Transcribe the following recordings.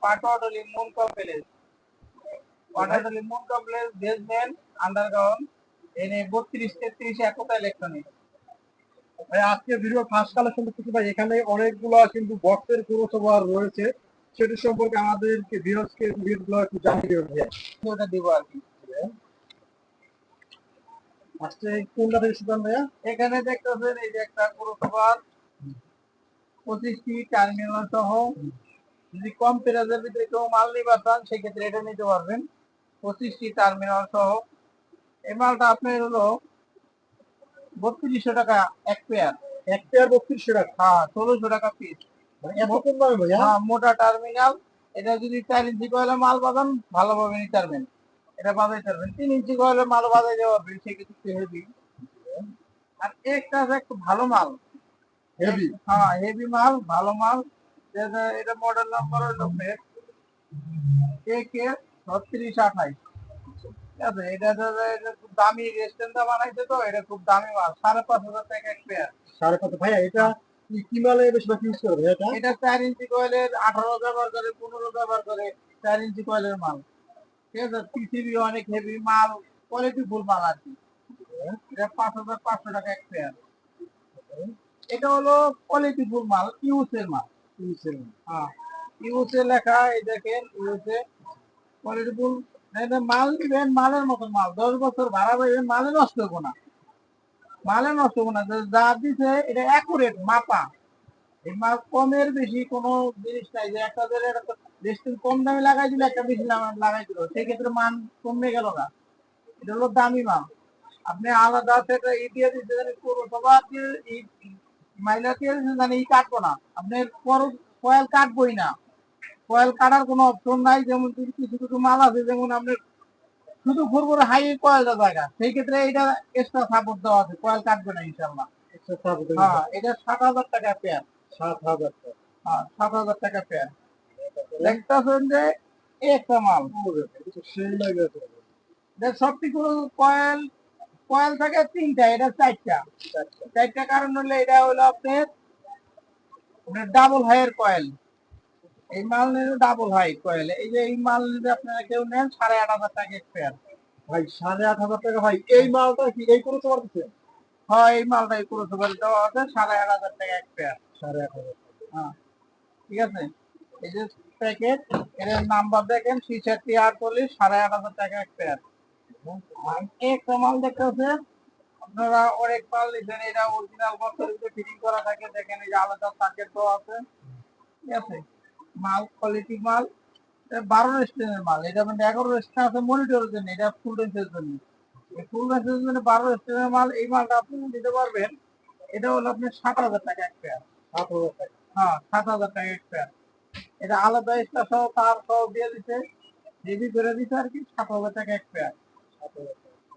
Patuatuli moon complex basement underground এনে 32-33 একতা electronic. ভাই আজকে ভিডিও ফার্স্ট কালেকশন দেখতেছি ভাই, এখানে অনেকগুলো কিন্তু বক্সের ক্রসওভার রয়েছে, সেটি সম্পর্কে আমাদেরকে ভিউয়ার্সকে ভিডিওগুলো একটু জানিয়ে দেবেন ভাই। ওটা দিব আর কি। আজকে কোনটা থেকে শুরু ভাইয়া? এখানে দেখতেছেন এই যে একটা ক্রসওভার 25টি টার্মিনাল সহ, যদি কম প্রাইজের ভিতরে কেউ মাল নিতে চান সেক্ষেত্রে এটা নিতে পারবেন 25টি টার্মিনাল সহ। এই মালটা আপনার হলো 3200 টাকা এক পেয়ার। এক পেয়ার 3200 টাকা? হ্যাঁ, 1600 টাকা পিস। এত কম দামে ভাইয়া? হ্যাঁ, মোটা টার্মিনাল। এটা যদি 4 ইঞ্চি কয়েলে মাল বাঁধান ভালোভাবে নিতে পারবেন, এটা বাজাইতে পারবেন। 3 ইঞ্চি কয়েলে মাল বাজাই দেওয়া পারবেন, সেক্ষেত্রে হেভি। আর একটা আছে একটু ভালো মাল, হেভি? হ্যাঁ হেভি মাল, ভালো মাল। এটা মডেল নাম্বার হলো AK 3628। ঠিক আছে, এটা খুব দামি রেস্টুরেন্টে বানাইছে, তো এটা খুব দামি মাল, 5500 টাকা এক পেয়ার। 5.5 ভাইয়া এটা কি মালে বেশিরভাগ ইউজ করে ভাইয়া? এটা 4 ইঞ্চি কয়েলের 18 ব্যবহার করে, 15 ব্যবহার করে, 4 ইঞ্চি কয়েলের মাল। ঠিক আছে, পিসিবি অনেক হেভি মাল, কোয়ালিটি ফুল মাল আর কি। এটা 5500 টাকা এক পেয়ার। এটা হলো কোয়ালিটি ফুল মাল, ইউসের মাল। হ্যাঁ, ইউসে লেখা, এই দেখেন ইউসে কোয়ালিটি ফুল। মাল নিবেন মালের মতন মাল, 10 বছর ভাড়া পাইবেন, মালে নষ্ট হবো না, মালে নষ্ট হবো না। যা দিছে এটা অ্যাকুরেট মাপা। এই মাল কমের বেশি কোনো জিনিস নাই যে একটা রেস্টুরেন্ট কম দামে লাগাই দিলে একটা বেশি দামে লাগাই দিল, সেক্ষেত্রে মান কমে গেল না। এটা হলো দামি মাল। আপনি আলাদা সেটা দিয়ে দিতে মাইলা দিয়ে দিচ্ছেন জানি কাটবো না, আপনার কয়েল কাটবোই না, কয়েল কাটার কোনো অপশন নাই। যেমন কিছু কিছু মাল আছে, যেমন আপনার শুধু ঘুরবো হাই কয়েলটা জায়গা, সেই ক্ষেত্রে এটা এক্সট্রা সাপোর্ট দেওয়া আছে, কয়েল কাটবে না ইনশাল্লাহ। হ্যাঁ, এটা 7000 টাকা পেয়ার। 7000 টাকা? হ্যাঁ, 7000 টাকা পেয়ার। দেখতেছেন যে একটা মাল সেই লাগে সবকিছু কয়েল, কয়েল থাকে 3টা, এটা 4টা কারণ হলে এটা হলো আপনার ডাবল হাইয়ের কয়েল। এই মাল নিলে ডাবল হাই কয়েল। এই যে এই মাল নিলে আপনারা কেউ নেন 8500 টাকা এক পেয়ার। ভাই 8500 টাকা? ভাই এই মালটা কি এই করে তোমার দিচ্ছে? হ্যাঁ, এই মালটাই পুরো সুপারি দেওয়া আছে 8500 টাকা এক পেয়ার। 8500? হ্যাঁ, ঠিক আছে। এই যে প্যাকেট, এর নাম্বার দেখেন 6648, 8500 টাকা এক পেয়ার। একটা মাল দেখতেছে আপনারা অনেক মাল নিচ্ছেন, এটা অরিজিনাল বক্সের ভিতরে ফিটিং করা থাকে, দেখেন এই যে আলাদা সার্কিট দেওয়া আছে। ঠিক আছে, মাল কোয়ালিটি মাল, 12 রেস্টের মাল। এটা মানে 11 রেস্টার আছে মনিটরের জন্য, এটা ফুল রেঞ্জের জন্য। ফুল রেঞ্জের জন্য 12 রেস্টের মাল। এই মালটা আপনি দিতে পারবেন, এটা হলো আপনার 7000 টাকা এক পেয়ার। 7000 টাকা? হ্যাঁ, 7000 টাকা এক পেয়ার। এটা আলাদা এক্সট্রা সহ তার সহ দিয়ে দিচ্ছে, হেভি করে দিচ্ছে আর কি, 7000 টাকা এক পেয়ার।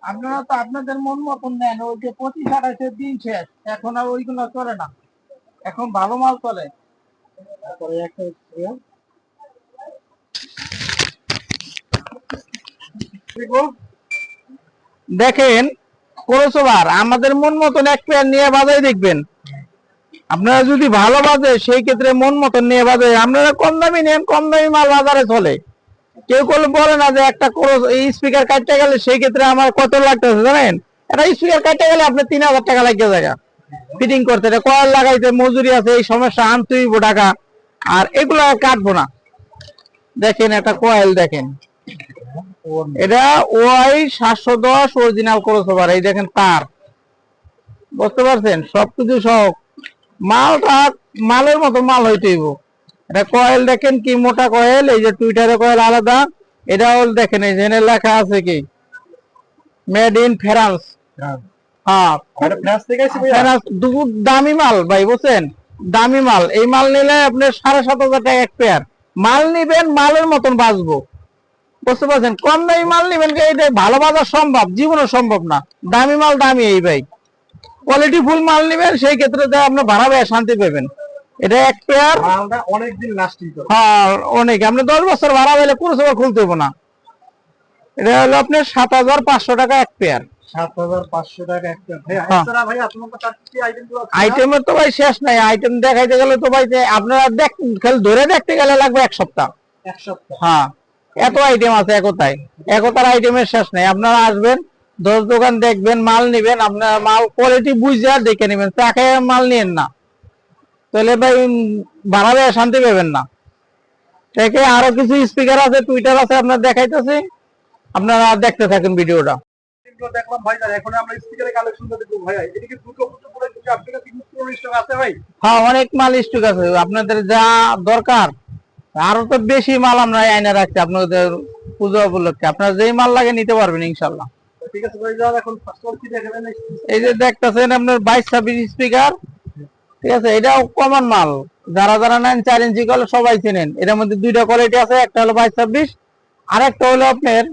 আপনারা তো আপনাদের মন মতন নেন, ওই যে 25-28 দিন শেষ, এখন আর ওইগুলো চলে না, এখন ভালো মাল চলে। তারপরে একটা দেখেন ক্রসওভার আমাদের মন মতন এক পেয়ার নিয়ে বাজাই দেখবেন, আপনারা যদি ভালো বাজে সেই ক্ষেত্রে মন মতন নিয়ে বাজে। আপনারা কম দামি নেন, কম দামি মাল বাজারে চলে। কেউ করলে বলে না যে একটা স্পিকার কাটতে গেলে সেই ক্ষেত্রে আমার কত লাগতেছে জানেন? একটা স্পিকার কাটতে গেলে আপনার 3000 টাকা লাগিয়ে যায় ফিটিং করতে, কয়েল লাগাইতে মজুরি আছে, এই সমস্যা আনতে হইব টাকা, আর এগুলো কাটবো না। দেখেন একটা কয়েল, দেখেন এটা ওয়াই 710 অরিজিনাল ক্রসওভার। এই দেখেন তার, বুঝতে পারছেন? সবকিছু সব মালটা মালের মতো মাল হইতেইব। এটা কয়েল দেখেন কি মোটা কয়েল, এই যে টুইটারে কয়েল আলাদা। এটা দেখেন এই যে লেখা আছে কি মেড ইন ফ্রান্স। হ্যাঁ, দামি মাল ভাই, বুঝছেন? দামি মাল। এই মাল নিলে আপনার 7500 টাকা এক পেয়ার। মাল নিবেন মালের মতন বাঁচবো, বুঝতে পারছেন? কম দামি মাল নিবেন, এটা ভালো বাজার সম্ভব জীবনে সম্ভব না। দামি মাল দামি, এই ভাই কোয়ালিটি ফুল মাল নিবেন, সেই ক্ষেত্রে আপনি ভাড়া ব্যয় শান্তি পাবেন। এটা এক পেয়ার মালটা অনেকদিন লাস্টিং করে। হ্যাঁ, অনেক। আপনি 10 বছর ভাড়া পাইলে কোনো সময় খুলতে হবে না। এটা হলো আপনার 7,500 টাকা এক পেয়ার। 7,500 টাকা একটা ভাই। হ্যাঁ। এছাড়া ভাই আপনার কাছে আর কি আইটেম গুলো আছে? আইটেমের তো ভাই শেষ নাই, আইটেম দেখাইতে গেলে তো ভাই যে আপনারা খালি ধরে দেখতে গেলে লাগবে এক সপ্তাহ। এক সপ্তাহ। হ্যাঁ, এত আইটেম আছে একতায়, একতার আইটেমের শেষ নাই। আপনারা আসবেন, 10 দোকান দেখবেন, মাল নিবেন, আপনার মাল কোয়ালিটি বুঝে আর দেখে নেবেন, তাকে মাল নিয়েন না, তাহলে ভাই বানাবে শান্তি পাবেন না। থেকে আরো কিছু স্পিকার আছে, টুইটার আছে, আপনার দেখাইতেছি, আপনারা দেখতে থাকেন ভিডিওটা। এগুলো দেখলাম ভাই, আর এখন আমরা স্পিকারের কালেকশনটা দেখব ভাই। এদিকে দুটো পুরো কিছু আপনার কাছে কি পুরো স্টক আছে ভাই? হ্যাঁ, অনেক মাল স্টক আছে, আপনাদের যা দরকার আরো তো বেশি মাল আমরা আইনা রাখছি আপনাদের পূজা উপলক্ষে। আপনার যেই মাল লাগে নিতে পারবেন ইনশাল্লাহ। ঠিক আছে ভাই, যান এখন ফার্স্ট অল কি দেখাবেন? এই যে দেখতেছেন আপনার 22-26 স্পিকার, ঠিক আছে, এটাও কমন মাল, যারা যারা নেন 4 ইঞ্চি কল সবাই চেনেন। এটার মধ্যে দুইটা কোয়ালিটি আছে, একটা হলো 22-26, আর একটা হলো আপনার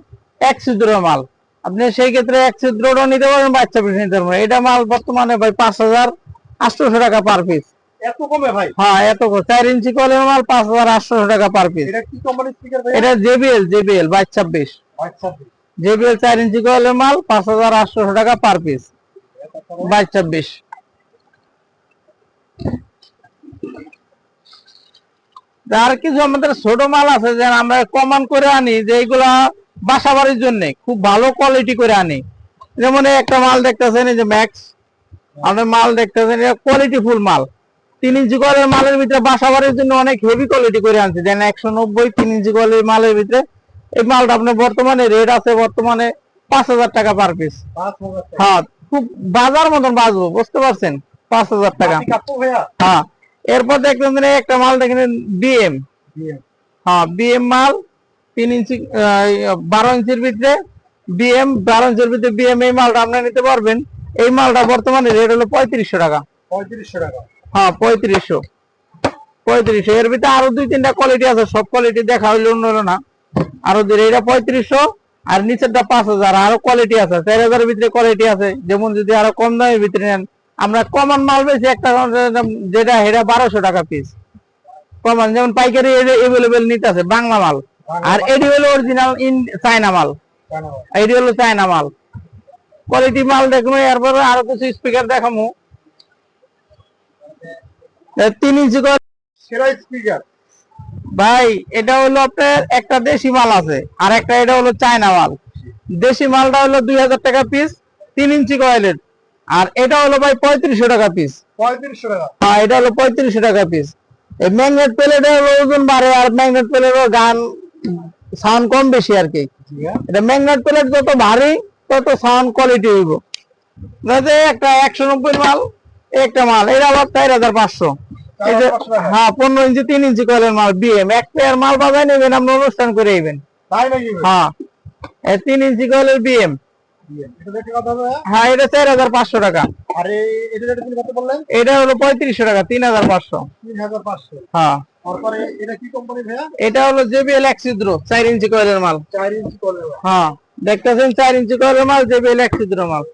এক ছিদ্র মাল। আপনি সেই ক্ষেত্রে এক ছিদ্রটাও নিতে পারবেন, 22-26 নিতে পারবেন। এটা মাল বর্তমানে ভাই 5,800 টাকা পার পিস। এত কমে ভাই? হ্যাঁ, এত 4 ইঞ্চি কলের মাল 5,800 টাকা পার পিস। এটা কি কোম্পানির স্পিকার ভাই? এটা জেবিএল 22-26। আচ্ছা। জেবিএল 4 ইঞ্চি কলের মাল 5,800 টাকা পার পিস, 22-26। আর কিছু আমাদের ছোট মাল আছে যে আমরা কমান করে আনি, যে এইগুলা বাসা বাড়ির জন্য খুব ভালো কোয়ালিটি করে আনি। যেমন এই একটা মাল দেখতেছেন, এই যে ম্যাক্স, আমাদের মাল দেখতেছেন, এটা কোয়ালিটি ফুল মাল। 3 ইঞ্চি কলের মালের ভিতরে বাসা বাড়ির জন্য অনেক হেভি কোয়ালিটি করে আনছি, যেন 190 3 ইঞ্চি কলের মালের ভিতরে। এই মালটা আপনার বর্তমানে রেট আছে বর্তমানে 5,000 টাকা পার পিস। 5,000 টাকা? হ্যাঁ, খুব বাজার মতন বাজবো, বুঝতে পারছেন, 5,000 টাকা। হ্যাঁ, এরপর দেখবেন একটা মাল দেখেন বিএম। হ্যাঁ, বিএম মাল 3 ইঞ্চি 12 ইঞ্চির ভিতরে বিএম, 12 ইঞ্চির ভিতরে বিএম, এই মালটা আপনি নিতে পারবেন। এই মালটা বর্তমানে রেট হলো 3,500 টাকা। 3,500 টাকা? হ্যাঁ, 3500। এর ভিতরে আরো 2-3টা কোয়ালিটি আছে, সব কোয়ালিটি দেখা হইলো অন্য হলো না। আরো এটা 3500, আর নিচেরটা 5,000। আরো কোয়ালিটি আছে 4,000 এর ভিতরে কোয়ালিটি আছে। যেমন যদি আরো কম দামের ভিতরে নেন, আমরা কমন মাল বেশি একটা যেটা এটা 1,200 টাকা পিস কমন। যেমন পাইকারি এভেলেবেল নিতে আছে বাংলা মাল, আর এটি হলো অরিজিনাল চায়না মাল। এটি হলো চায়না মাল, কোয়ালিটি মাল দেখবো। এরপরে আরো কিছু স্পিকার দেখাবো। 3 ইঞ্চি সেরা স্পিকার ভাই, এটা হলো আপনার একটা দেশি মাল আছে, আর একটা এটা হলো চায়না মাল। দেশি মালটা হলো 2,000 টাকা পিস, 3 ইঞ্চি কয়েলের। আর এটা হলো ভাই 3,500 টাকা পিস। 3,500 টাকা? হ্যাঁ, এটা হলো 3,500 টাকা পিস। এই ম্যাগনেট প্লেটের ওজন বাড়ে, আর ম্যাগনেট প্লেটের গান সাউন্ড কম বেশি আর কি। এটা ম্যাগনেট প্লেট যত ভারী তত সাউন্ড কোয়ালিটি হইব। একটা 190 মাল, একটা মাল এটা আবার 4,500। এই যে হ্যাঁ, 15 ইঞ্চি 3 ইঞ্চি কয়েলের মাল বিএম, এক পেয়ার মাল বাজাই নেবেন, আপনি অনুষ্ঠান করে নেবেন। তাই নাকি? হ্যাঁ, 3 ইঞ্চি কয়েলের বিএম। এটা দেখে কথা হবে? হ্যাঁ, এটা 4,500 টাকা। আরে এটা রেট কত বললেন? এটা হলো 3,500 টাকা, 3,500। 3,500? হ্যাঁ। তারপরে এটা কি কোম্পানি ভাইয়া? এটা হলো জেবিএল এক ছিদ্র 4 ইঞ্চি কয়েলের মাল। 4 ইঞ্চি কয়েলের? হ্যাঁ, দেখতেছেন 4 ইঞ্চি কয়েলের মাল, জেবিএল এক ছিদ্র মাল।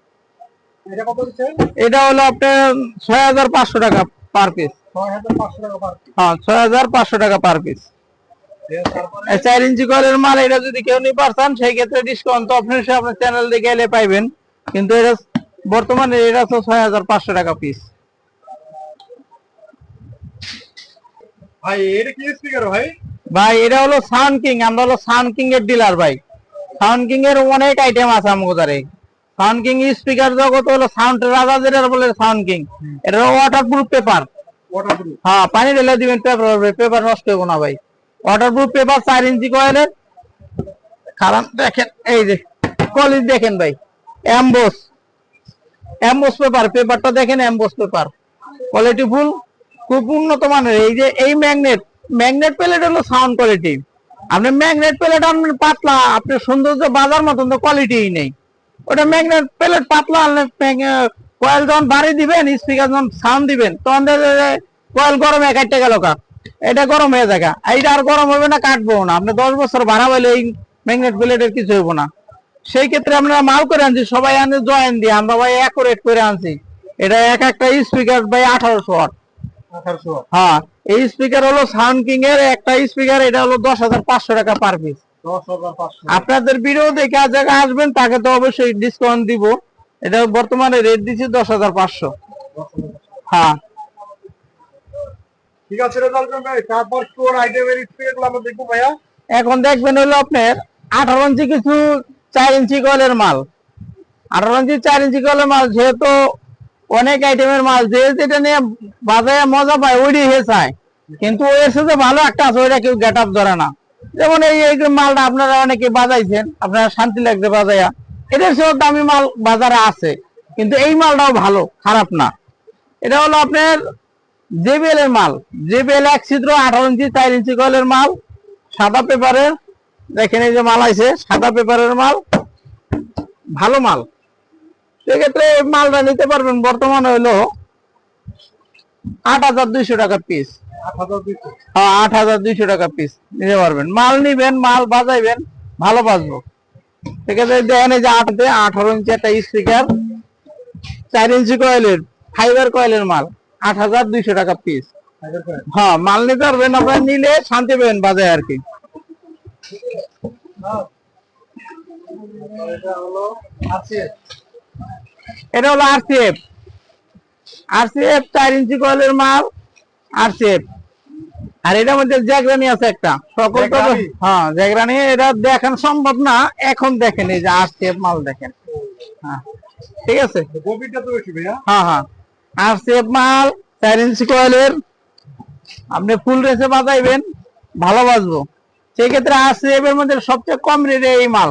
এটা কত দিচ্ছেন? এটা হলো আপনার 6,500 টাকা পার পিস। 6,500 টাকা পার পিস? হ্যাঁ, 6,500 টাকা পার পিস। তারপরে 4 ইঞ্চি কয়েলের মাল, এটা যদি কেউ নিতে চান সেই ক্ষেত্রে ডিসকাউন্ট তো আপনার চ্যানেল দেখে এলে পাইবেন, কিন্তু এটা বর্তমানে এটা তো 6,500 টাকা পিস। ভাই এটা কি স্পিকার ভাই? ভাই, এটা হলো সাউন্ড কিং। আমরা হলো সাউন্ড কিং এর ডিলার ভাই। সাউন্ড কিং এর অনেক আইটেম আছে আমাদের। সাউন্ড কিং স্পিকার জগৎ হলো সাউন্ড রাজা, যেটা বলে সাউন্ড কিং। এটা ওয়াটারপ্রুফ পেপার। ওয়াটারপ্রুফ? হ্যাঁ, পানি ঢেলে দিবেন, পেপার নষ্ট হবে না ভাই। ওয়াটারপ্রুফ পেপার, 4 ইঞ্চি কয়েলের। কারণ দেখেন, এই যে কোয়ালিটি দেখেন ভাই, এমবোস পেপার, পেপারটা দেখেন, এমবোস পেপার, কোয়ালিটি ফুল, খুব উন্নত মানের। এই যে এই ম্যাগনেট প্লেট হলো সাউন্ড কোয়ালিটি। আপনি ম্যাগনেট প্লেট আপনি পাতলা, আপনি সৌন্দর্য বাজার মতন তো কোয়ালিটি নেই। ওটা ম্যাগনেট প্লেট পাতলা, কয়েল যখন বাড়ি দিবেন, স্পিকার যখন সাউন্ড দিবেন, তখন কয়েল গরমে কাটতে গেল কা, এটা গরম হয়ে যায়। এইটা আর গরম হবে না, কাটবো না। আপনি 10 বছর ভাড়া হইলে এই ম্যাগনেট প্লেটের কিছু হইব না। সেই ক্ষেত্রে আমরা মাল করে আনছি, সবাই আনছে জয়েন দিয়ে, আমরা ভাই অ্যাকুরেট করে আনছি। এটা একটা স্পিকার ভাই 1,800 ওয়াট। 1,800? হ্যাঁ, এই স্পিকার হলো সাউন্ড কিং এর একটা স্পিকার, এটা হলো 10,500 টাকা পার পিস। 10,500 আপনাদের ভিডিও দেখে আজ জায়গায় আসবেন তাকে তো অবশ্যই ডিসকাউন্ট দিব। এটা বর্তমানে রেট দিচ্ছি 10,500। হ্যাঁ ঠিক আছে রেজাল্ট ভাই, তারপর কোন আইটেমের স্প্রে আমরা দেখবো ভাইয়া? এখন দেখবেন হলো আপনার 18 ইঞ্চি কিছু 4 ইঞ্চি কয়েলের মাল। 18 ইঞ্চি 4 ইঞ্চি কয়েলের মাল যেহেতু অনেক আইটেমের মাল, যে যেটা নিয়ে বাজারে মজা পায় ওইটাই হে চায়, কিন্তু এর সাথে ভালো একটা আছে ওইটা কেউ গেট আপ ধরে না। যেমন এই এই মালটা আপনারা অনেকে বাজাইছেন, আপনারা শান্তি লাগবে বাজাইয়া। এটার সাথে দামি মাল বাজারে আছে, কিন্তু এই মালটাও ভালো, খারাপ না। এটা হলো আপনার জেবিএল এর মাল। জেবিএল 1 ছিদ্র 18 ইঞ্চি 4 ইঞ্চি কয়েলের মাল, সাদা পেপারের। দেখেন এই যে মাল আছে সাদা পেপারের মাল, ভালো মাল। সেক্ষেত্রে এই মালটা নিতে পারবেন বর্তমানে হলো 8,200 টাকা পিস। 8,200। হ্যাঁ 8,200 টাকা পিস নিতে পারবেন। মাল নিবেন, মাল বাজাইবেন, ভালো বাজবো। সেক্ষেত্রে দেখেন এই যে 18 ইঞ্চি একটা স্পিকার 4 ইঞ্চি কয়েলের ফাইবার কয়েলের মাল 8,200 টাকা পিস। হ্যাঁ মাল নিতে পারবেন, আপনারা নিলে শান্তি পাবেন বাজারে আর কি। এটা হলো আরসিএফ। আরসিএফ 4 ইঞ্চি কয়েলের মাল আরসিএফ। আর এটার মধ্যে জ্যাগরানি আছে একটা, সকল তো হ্যাঁ জ্যাগরানি। এটা দেখান সম্ভব না, এখন দেখেন এই যে আরসিএফ মাল দেখেন। হ্যাঁ ঠিক আছে। গভীরটা তো বেশি ভাইয়া। হ্যাঁ হ্যাঁ আরসিএফ মাল 4 ইঞ্চি কয়েলের, আপনি ফুল রেসে বাজাইবেন, ভালো বাজবো। সেই ক্ষেত্রে আরসিএফ এর মধ্যে সবচেয়ে কম রেটে এই মাল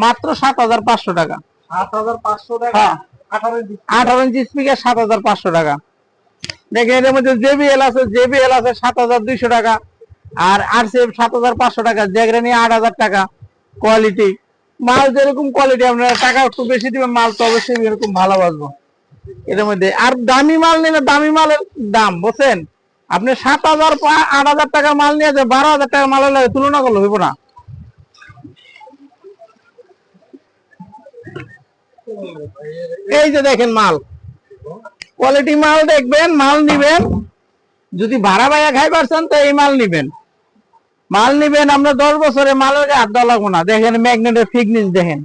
মাত্র 7,500 টাকা। 7,500 টাকা। হ্যাঁ 18 18 ইঞ্চি স্পিকার 7,500 টাকা। দেখেন এর মধ্যে জেবিএল আছে, জেবিএল আছে 7,200 টাকা, আর আরসিএফ 7,500 টাকা, জ্যাগরানি 8,000 টাকা। কোয়ালিটি মাল যেরকম কোয়ালিটি, আপনারা টাকা একটু বেশি দিবেন, মাল তো অবশ্যই এরকম ভালো বাজবো এর মধ্যে। আর দামি মাল নিলে দামি মালের দাম বুঝছেন, আপনি 7,000 8,000 টাকার মাল নিয়ে যে 12,000 টাকার মালের লাগে তুলনা করলে হইব না। এই যে দেখেন মাল, কোয়ালিটি মাল দেখবেন, মাল নিবেন। যদি ভাড়া ভাইয়া খাই পারছেন তো এই মাল নিবেন। মাল নিবেন আমরা 10 বছরে মালের হাত দেওয়া লাগবো না। দেখেন ম্যাগনেটের ফিটনেস দেখেন,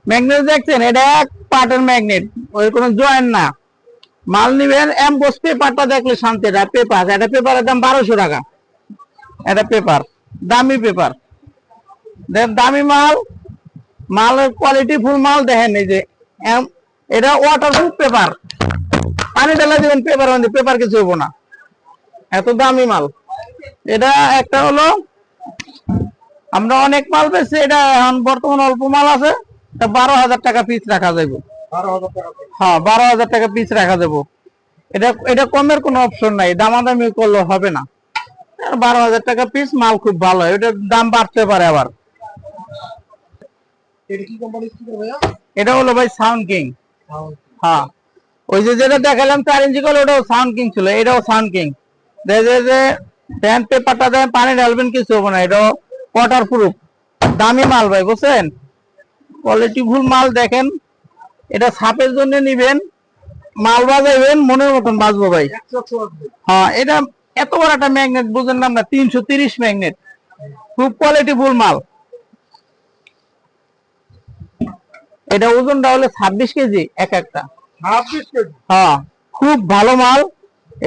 ম্যাগনেট দেখছেন, এটা এক পার্টের ম্যাগনেট, ওই কোনো জয়েন্ট না। মাল নিবেন, এমবোস পেপারটা দেখলে শান্তি। এটা পেপার, এটা পেপারের দাম 1,200 টাকা। এটা পেপার, দামি পেপার। দেন দামি মাল, মালের কোয়ালিটি ফুল মাল দেখেন। এই যে এটা ওয়াটারপ্রুফ পেপার, পানি ঢেলে দিবেন পেপার মধ্যে, পেপার কিছু হবো না, এত দামি মাল। এটা একটা হলো, আমরা অনেক মাল পেয়েছি, এটা এখন বর্তমান অল্প মাল আছে, 12,000 টাকা পিস রাখা যাবে। 12,000 টাকা। হ্যাঁ 12,000 টাকা পিস রাখা যাবো। এটা এটা কমের কোনো অপশন নাই, দামাদামি করলে হবে না। 12,000 টাকা পিস মাল, খুব ভালো। এটার দাম বাড়তে পারে আবার। এটা কি কোম্পানি স্পিকার ভাইয়া? এটা হলো ভাই সাউন্ড কিং। হ্যাঁ ওই যে যেটা দেখালাম 4 ইঞ্চি কল, ওটাও সাউন্ড কিং ছিল, এটাও সাউন্ড কিং। যে প্যান্ট পেপারটা দেন, পানি ঢালবেন, কিছু হবে না। এটাও ওয়াটার প্রুফ, দামি মাল ভাই বুঝছেন, কোয়ালিটি ফুল মাল। দেখেন এটা ছাপের জন্য নিবেন, মাল বাজাইবেন মনের মতন বাজবো ভাই। হ্যাঁ এটা এত বড় একটা ম্যাগনেট, বুঝেন না আমরা, 330 ম্যাগনেট, খুব কোয়ালিটি ফুল মাল। এটা ওজনটা হলো 26 কেজি এক একটা। 26 কেজি। হ্যাঁ খুব ভালো মাল।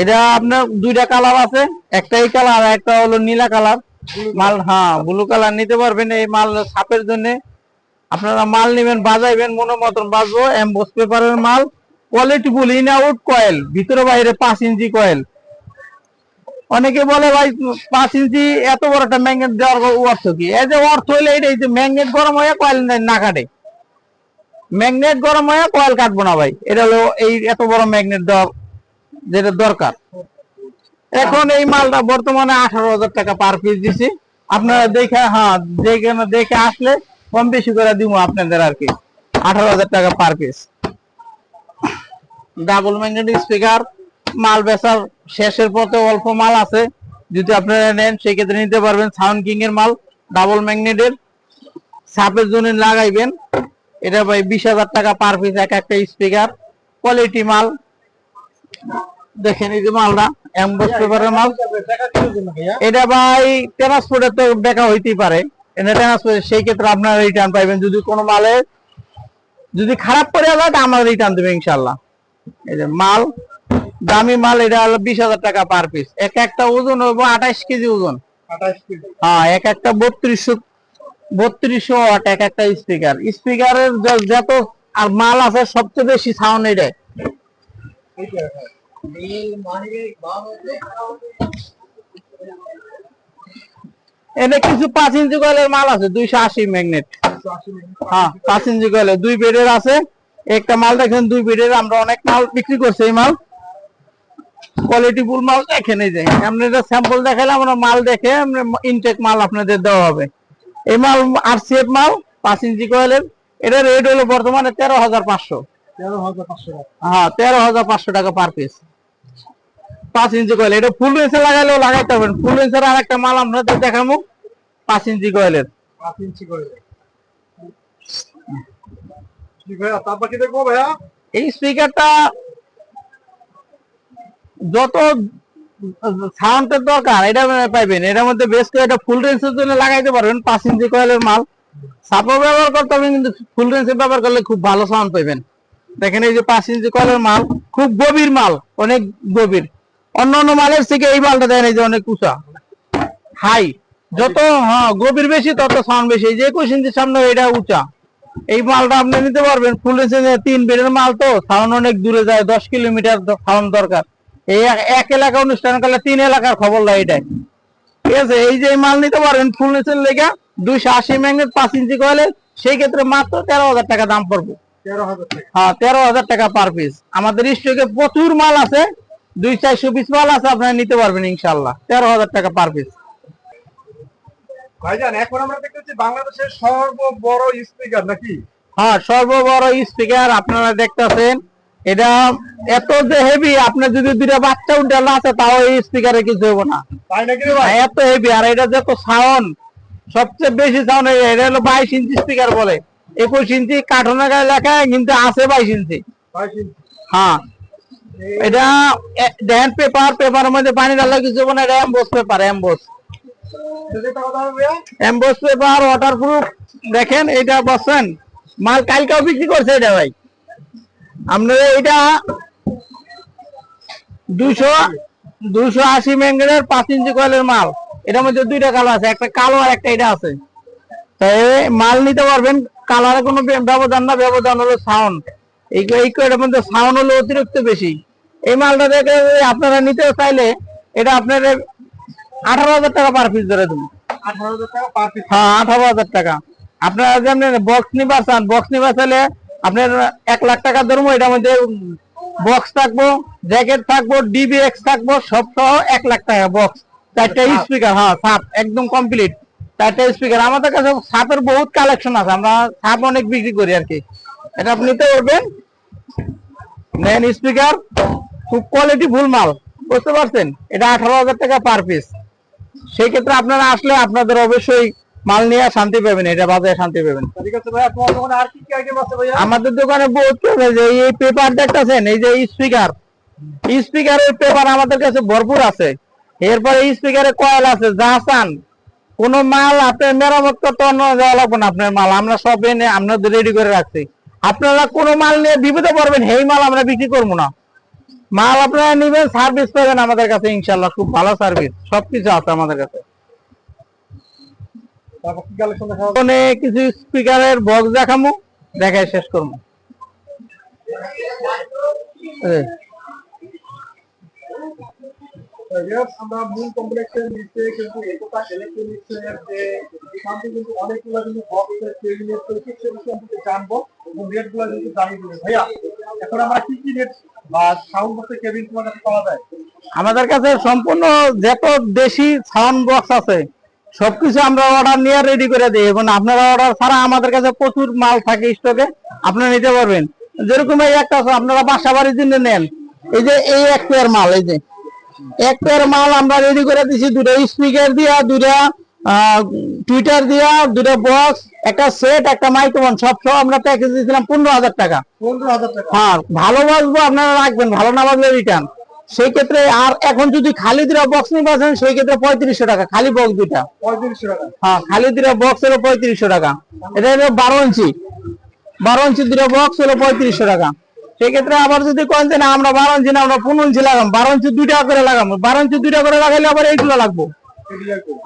এটা আপনার দুইটা কালার আছে, একটা এই কালার আর একটা হলো নীলা কালার মাল। হ্যাঁ ব্লু কালার নিতে পারবেন। এই মাল ছাপের জন্য আপনারা মাল নেবেন, বাজাইবেন, মনের মতন বাজবো। এমবোস পেপারের মাল, quality full, in out coil, ভিতরে বাইরে 5 ইঞ্চি কয়েল। অনেকে বলে ভাই 5 ইঞ্চি এত বড় একটা ম্যাগনেট দেওয়ার অর্থ কি? এই যে অর্থ হইলে এটাই যে ম্যাগনেট গরম হয়ে কয়েল না কাটে, ম্যাগনেট গরম হয়ে কয়েল কাটবো না ভাই। এটা হলো এই এত বড় ম্যাগনেট দেওয়ার যেটা দরকার। এখন এই মালটা বর্তমানে 18,000 টাকা পার পিস দিছি। আপনারা দেখে, হ্যাঁ দেখে আসলে কম বেশি করে দিব আপনাদের আর কি। 18,000 টাকা per piece. Double magnetic speaker মাল বেচার শেষের পথে, অল্প মাল আছে, যদি আপনারা নেন সেই ক্ষেত্রে নিতে পারবেন। সাউন্ড কিং এর মাল, ডাবল ম্যাগনেটের, ছাপের জন্য লাগাইবেন। এটা ভাই 20,000 টাকা পার পিস এক একটা স্পিকার, কোয়ালিটি মাল। দেখেন এই যে মালটা এমবোস পেপারের মাল। এটা ভাই ট্রান্সপোর্টের তো বেকা হইতেই পারে, ট্রান্সফার, সেই ক্ষেত্রে আপনারা রিটার্ন পাইবেন। যদি কোনো মালে যদি খারাপ করে যায় আমরা রিটার্ন দেবো ইনশাল্লাহ। এই যে মাল, দামি মাল, এটা হলো 20,000 টাকা পার পিস। একটা ওজন হইব 28 কেজি ওজন। 28 কেজি। হ্যাঁ, একটা 3200 ওয়াট একটা স্পিকার। স্পিকারের যত আর মাল আছে সবচেয়ে বেশি সাউন্ড এটাই। এনে কিছু 5 ইঞ্চি কয়েলের মাল আছে 280 ম্যাগনেট। হ্যাঁ, 5 ইঞ্চি কয়েলের 2 বেডের আছে। একটা মাল দেখেন 2 বেডের, আমরা অনেক মাল বিক্রি করছি। এই মাল কোয়ালিটি ফুল মাল দেখেন। এই যে আপনাদের স্যাম্পল দেখালাম, আমরা মাল দেখে ইনটেক মাল আপনাদের দেওয়া হবে। এই মাল আরসিএফ মাল 5 ইঞ্চি কয়েলের। এটা রেট হলো বর্তমানে 13,500। 13,500 টাকা। হ্যাঁ, 13,500 টাকা পার পিস। 5 ইঞ্চি কয়েল, এটা ফুল রেঞ্জে লাগাইলেও লাগাইতে পারবেন। ফুল রেঞ্জের আর একটা মাল আপনাদের দেখাবো 5 ইঞ্চি কয়েলের। 5 ইঞ্চি করে। কি ভাইয়া, তারপর কি দেখবো ভাইয়া? এই স্পিকারটা যত সাউন্ডের দরকার এটা পাইবেন। এটার মধ্যে বেশ করে এটা ফুল রেঞ্জের জন্য লাগাইতে পারবেন। 5 ইঞ্চি কয়েলের মাল সাপোর্ট ব্যবহার করতে হবে, কিন্তু ফুল রেঞ্জে ব্যবহার করলে খুব ভালো সাউন্ড পাইবেন। দেখেন এই যে 5 ইঞ্চি কয়েলের মাল, খুব গভীর মাল, অনেক গভীর। অন্যান্য মালের থেকে এই মালটা দেখেন এই যে অনেক উঁচা, হাই। যত গভীর বেশি তত সাউন্ড বেশি। এই যে 21 ইঞ্চির সামনে এটা উঁচা। এই মালটা আপনি নিতে পারবেন। ফুল রেঞ্জে 3 বেডের মাল, তো সাউন্ড অনেক দূরে যায়, 10 কিলোমিটার সাউন্ড দরকার। এই এক এলাকা অনুষ্ঠান করলে 3 এলাকার খবর দেয় এটাই। ঠিক আছে, এই যে মাল নিতে পারবেন ফুল রেঞ্জের লেগা 280 ম্যাগনেট 5 ইঞ্চি কয়েলের, সেই ক্ষেত্রে মাত্র 13,000 টাকা দাম পড়বে। 13,000 টাকা। হ্যাঁ, 13,000 টাকা পার পিস। আমাদের স্টকে প্রচুর মাল আছে, 200-400 পিস মাল আছে, আপনারা নিতে পারবেন ইনশাল্লাহ। 13,000 টাকা পার পিস। ভাইজান, এখন আমরা দেখতেছি বাংলাদেশের সর্ববড় স্পিকার নাকি? হ্যাঁ, সর্ববড় স্পিকার আপনারা দেখতেছেন। এটা এত যে হেভি, আপনার যদি দুইটা বাচ্চা উঠানো আছে তাও এই স্পিকারে কিছু হবে না। তাই নাকি রে ভাই? এত হেভি। আর এটা যত সাউন্ড, সবচেয়ে বেশি সাউন্ড এটা হলো 22 ইঞ্চি স্পিকার বলে। 21 ইঞ্চি কার্টুনের গায়ে লেখা, কিন্তু আছে 22 ইঞ্চি। 22 ইঞ্চি। হ্যাঁ, এটা দেখেন পেপারের মধ্যে পানি ঢালা কিছু হবে না। এটা emboss paper, emboss paper, waterproof. দেখেন এটা বসছেন মাল কালকেও বিক্রি করছে এটা ভাই। আপনারা এটা 280 ম্যাগনেটের 5 ইঞ্চি কয়েলের মাল। এটার মধ্যে দুইটা কালার আছে, একটা কালো আর একটা এটা আছে। তাই মাল নিতে পারবেন। কালারে কোনো ব্যবধান না, ব্যবধান হলো সাউন্ড। এটার মধ্যে সাউন্ড হলো অতিরিক্ত বেশি। এই মালটা দেখে আপনারা নিতে চাইলে এটা আপনার 18,000 টাকা পার পিস ধরে দেবো। 18,000 টাকা পার পিস। হ্যাঁ, 18,000 টাকা। আপনারা যেমন বক্স নিবা চান, বক্স নিবা চাইলে আপনার 1 লাখ টাকা ধরবো। এটার মধ্যে বক্স থাকবো, জ্যাকেট থাকবো, ডিবিএক্স থাকবো, সব সহ 1 লাখ টাকা বক্স। 4টা স্পিকার, হ্যাঁ সাপ একদম কমপ্লিট। 4টা স্পিকার। আমাদের কাছে সাপের বহুত কালেকশন আছে, আমরা সাপ অনেক বিক্রি করি আর কি। এটা আপনি নিতে পারবেন। মেন স্পিকার খুব কোয়ালিটি ফুল মাল, বুঝতে পারছেন। এটা 18,000 টাকা পার পিস। সেই ক্ষেত্রে আপনারা আসলে আপনাদের অবশ্যই মাল নিয়ে শান্তি পাবেন, এটা বাজারে শান্তি পাবেন। ঠিক আছে ভাই, আপনার দোকানে আর কি কি আইটেম আছে ভাইয়া? আমাদের দোকানে বহুত আছে। এই পেপার দেখতেছেন, এই যে স্পিকারের পেপার আমাদের কাছে ভরপুর আছে। এরপরে স্পিকারের কয়েল আছে, যা চান। কোন মাল আপনার মেরামত করতে অন্য যাওয়া লাগবে না। আপনার মাল আমরা সব এনে আপনাদের রেডি করে রাখছি। আপনারা কোনো মাল নিয়ে বিপদে পড়বেন, এই মাল আমরা বিক্রি করবো না। মাল আপনারা নিবেন, সার্ভিস পাবেন আমাদের কাছে ইনশাল্লাহ, খুব ভালো সার্ভিস। সবকিছু আছে আমাদের কাছে। তারপর কি কালেকশন দেখাবো? কিছু স্পিকারের বক্স দেখামু, দেখায় শেষ করবো। আমরা মূল কমপ্লেক্সের নিচে কিন্তু একতা ইলেকট্রনিক্সের যে দোকানটি কিন্তু অনেকগুলো কিন্তু বক্সের টেবিলের প্রত্যেক সম্পর্কে জানবো এবং রেটগুলো কিন্তু জানিয়ে দেবে। ভাইয়া, এখন আমরা কি কি রেট বা সাউন্ড বক্সের কেবিন তোমার কাছে পাওয়া যায়? আমাদের কাছে সম্পূর্ণ যত দেশি সাউন্ড বক্স আছে সবকিছু আমরা অর্ডার নিয়ে রেডি করে দিই, এবং আপনারা অর্ডার ছাড়া আমাদের কাছে প্রচুর মাল থাকে স্টকে, আপনারা নিতে পারবেন। যেরকম এই একটা আপনারা বাসা বাড়ির জন্য নেন, এই যে এই এক পেয়ার মাল, এই যে এক পেয়ার মাল আমরা রেডি করে দিছি। 2টা স্পিকার দিয়া, 2টা টুইটার দিয়া, 2টা বক্স, একটা সেট, একটা মাইক্রোফোন, সব আমরা প্যাকেজ দিয়েছিলাম 15,000 টাকা। 15,000 টাকা। হ্যাঁ, ভালো বাজবো আপনারা রাখবেন, ভালো না বাজলে রিটার্ন। সেই ক্ষেত্রে আর এখন যদি খালি দুটা বক্স নিতে পারছেন সেই ক্ষেত্রে 3500 টাকা খালি বক্স দুটা। 3500 টাকা। হ্যাঁ খালি দুটা বক্স হলো 3500 টাকা। এটা হলো 12 ইঞ্চি, 12 ইঞ্চি দুটা বক্স হলো 3500 টাকা। সেই ক্ষেত্রে আবার যদি কোন যে না আমরা 12 ইঞ্চি না আমরা 15 ইঞ্চি লাগাম, 12 ইঞ্চি দুইটা করে লাগাবো, 12 ইঞ্চি দুইটা করে লাগাইলে আবার এইগুলো লাগবো।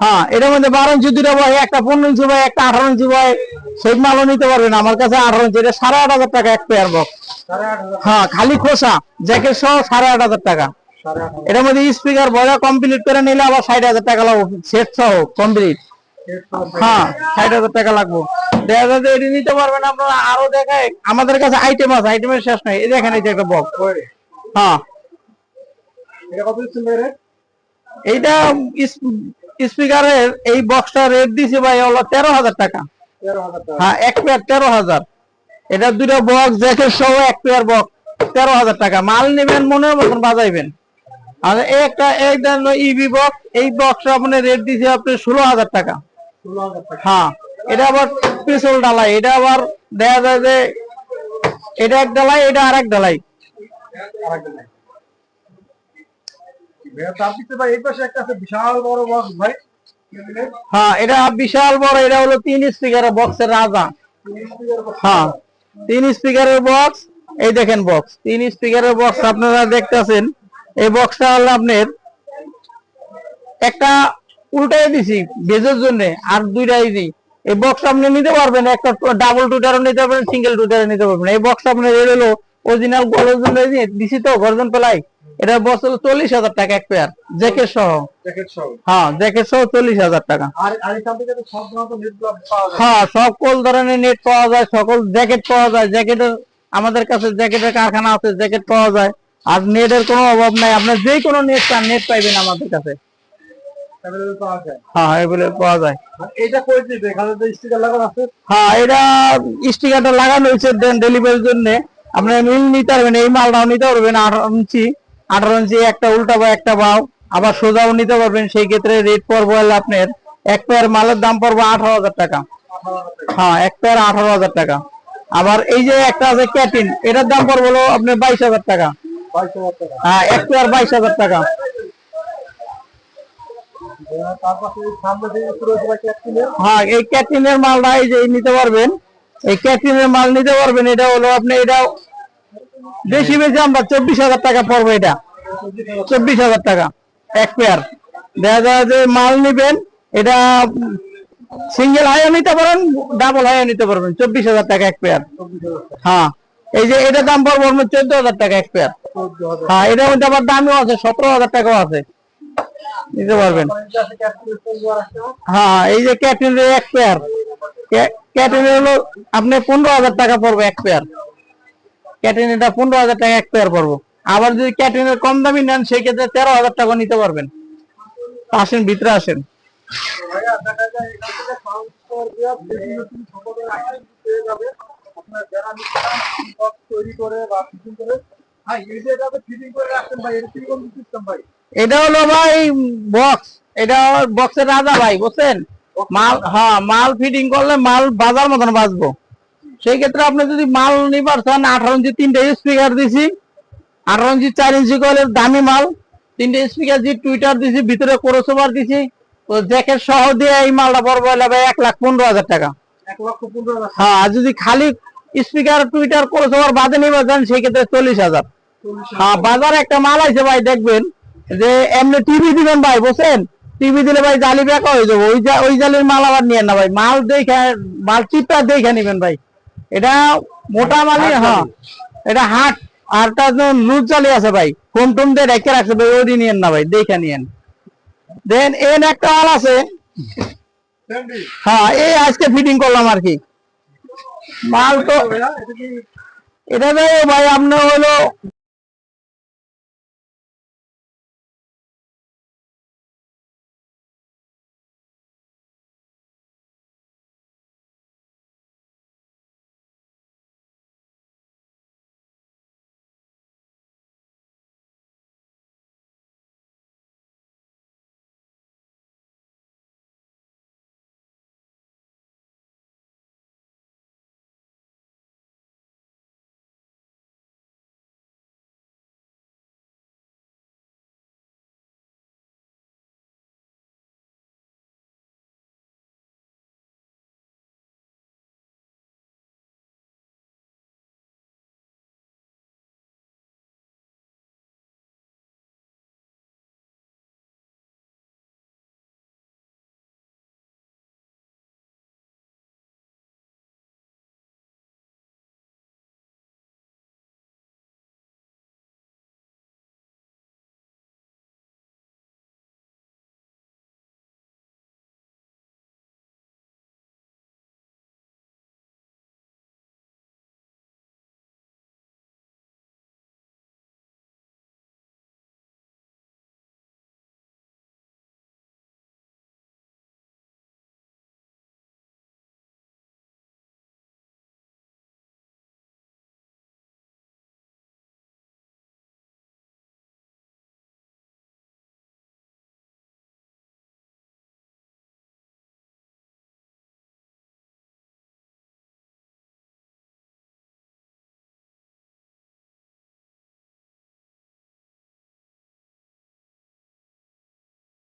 হ্যাঁ এটার মধ্যে 12 ইঞ্চি দুইটা বয়, একটা 15 ইঞ্চি বয়, একটা 18 ইঞ্চি বয়, সেই মালও নিতে পারবেন আমার কাছে। 18 ইঞ্চি এটা 8500 টাকা এক পেয়ার বক্স। হ্যাঁ খালি খোসা জ্যাকেট সহ 8500 টাকা। এটার মধ্যে স্পিকার বয়া কমপ্লিট করে নিলে আবার 60000 টাকা লাগবে সেট সহ কমপ্লিট। হ্যাঁ 60000 টাকা লাগবে। দেখা যায় যে এটি নিতে পারবেন আপনারা। আরো দেখায় আমাদের কাছে আইটেম আছে, আইটেমের শেষ নাই। এই দেখেন এই যে একটা বক্স। হ্যাঁ এটা কত দিচ্ছেন ভাই রেট? এইটা স্পিকারের এই বক্সটা রেট দিছি ভাই হলো 13000 টাকা। 13000 টাকা। হ্যাঁ এক পেয়ার 13000। এটা দুটো বক্স জ্যাকেট সহ এক পেয়ার বক্স 13000 টাকা। মাল নেবেন মনের মতন বাজাইবেন। আর একটা ইবি বক্স, এই বক্সটা আপনি রেট দিছি আপনি 16000 টাকা। 16000 টাকা। হ্যাঁ এটা আবার পিছল ডালাই, এটা আবার দেখা যায় যে এটা এক ডালাই, এটা আরেক ডালাই। আরেকটা নাই। ভাইয়া তার পিছনে ভাই এই পাশে একটা আছে বিশাল বড় বক্স ভাই। হ্যাঁ এটা বিশাল বড়, এটা হলো 3 স্পিকারের বক্সের রাজা। হ্যাঁ 3 স্পিকারের বক্স। এই দেখেন বক্স 3 স্পিকারের বক্স আপনারা দেখতেছেন। এই বক্সটা হলো আপনার একটা উল্টাই দিছি বেজের জন্য, আর দুইটাই দিই। এই বক্স আপনি নিতে পারবেন, একটা ডাবল টুটারও নিতে পারবেন, সিঙ্গেল টুটারও নিতে পারবেন। এই বক্স আপনার রেট হলো অরিজিনাল গলের জন্য দিছি তো গর্জন পেলাই। এটা বক্স হলো 40000 টাকা এক পেয়ার জ্যাকেট সহ। জ্যাকেট সহ। হ্যাঁ জ্যাকেট সহ 40000 টাকা। আর এখান থেকে তো সব ধরনের নেটগুলো পাওয়া যায়। হ্যাঁ সকল ধরনের নেট পাওয়া যায়, সকল জ্যাকেট পাওয়া যায়। জ্যাকেটের আমাদের কাছে জ্যাকেটের কারখানা আছে, জ্যাকেট পাওয়া যায়। আর নেটের কোনো অভাব নাই, আপনার যে কোনো নেট চান নেট পাইবেন আমাদের কাছে। অ্যাভেলেবল পাওয়া যায়। হ্যাঁ অ্যাভেলেবল পাওয়া যায়। আর এটা কই দিবে? এখানে তো স্টিকার লাগানো আছে। হ্যাঁ এটা স্টিকারটা লাগানো হয়েছে ডেলিভারির জন্য। আপনি মিল নিতে পারবেন, এই মালটাও নিতে পারবেন 18 ইঞ্চি একটা উল্টা বা একটা বাও, আবার সোজাও নিতে পারবেন। সেই ক্ষেত্রে রেট পড়বো হলে আপনার এক পেয়ার মালের দাম পড়বো 18000 টাকা। হ্যাঁ এক পেয়ার 18000 টাকা। আবার এই যে একটা আছে ক্যাটিন, এটার দাম পড়বো হলো আপনার 22000 টাকা। 22000 টাকা। হ্যাঁ এক পেয়ার 22000 টাকা। তারপরে সামনে থেকে পুরো পুরো ক্যাটকিনের। হ্যাঁ এই ক্যাটিনের মালটা এই যে নিতে পারবেন, এই ক্যাটিনের মাল নিতে পারবেন। এটা হলো আপনি এটা বেশি বেশি আমরা 24000 টাকা পড়বে। এটা 24000 টাকা এক পেয়ার। দেখা যায় যে মাল নিবেন, এটা সিঙ্গেল হাইও নিতে পারেন, ডাবল হাইও নিতে পারবেন। 24000 টাকা এক পেয়ার। হ্যাঁ এই যে এটা দাম পড়বে 14000 টাকা এক পেয়ার। হ্যাঁ এটার মধ্যে আবার দামও আছে, 17000 টাকাও আছে, নিতে পারবেন। হ্যাঁ এই যে ক্যাটিনের এক পেয়ার, ক্যাটিনের হলো আপনি 15000 টাকা পড়বে এক পেয়ার। ক্যাটিনটা 15000 টাকা এক পেয়ার পড়বো। আবার যদি ক্যাটিনের কম দামি নেন সেই ক্ষেত্রে 13000 টাকা নিতে পারবেন। আসেন ভিতরে আসেন। ভাইয়া দেখা যায় এখান থেকে সাউন্ড স্কোর দেওয়া বিভিন্ন সকলের আইটেম পেয়ে যাবে। আপনার যারা বক্স তৈরি করে বা ফিটিং করে। ভাই এই যে এটাতে ফিটিং করে রাখছেন ভাই, এটা কি কোন সিস্টেম ভাই? এটা হলো ভাই বক্স, এটা বক্সের রাজা ভাই বুঝছেন। মাল হ্যাঁ মাল ফিটিং করলে মাল বাজার মতন বাঁচবো। সেই ক্ষেত্রে আপনি যদি মাল নিবার চান 18 ইঞ্চি 3টে স্পিকার দিছি, 18 ইঞ্চি 4 ইঞ্চি কয়েলের দামি মাল 3টে স্পিকার দিয়ে টুইটার দিছি, ভিতরে ক্রসওভার দিছি, তো জ্যাকেট সহ দিয়ে এই মালটা পড়বে হলো ভাই 1,15,000 টাকা। 1,15,000। হ্যাঁ আর যদি খালি স্পিকার টুইটার ক্রসওভার বাদে নিবার চান সেই ক্ষেত্রে 40,000। হ্যাঁ বাজারে একটা মাল আছে ভাই দেখবেন যে এমনি টিভি দিবেন ভাই বুঝছেন, টিভি দিলে ভাই জালি বেকা হয়ে যাবে। ওই জালির মাল আবার নিয়েন না ভাই, মাল দেখে মাল চিপটা দেখে নিবেন ভাই। এটা মোটা মালই। হ্যাঁ এটা হাট আর তার লুজ জালি আছে ভাই, ফোন টোন দিয়ে রেখে রাখছে ভাই, ওই নিয়েন না ভাই, দেখে নিয়েন। দেন এন একটা মাল আছে। হ্যাঁ এই আজকে ফিটিং করলাম আর কি মাল তো। এটা ভাই আপনার হলো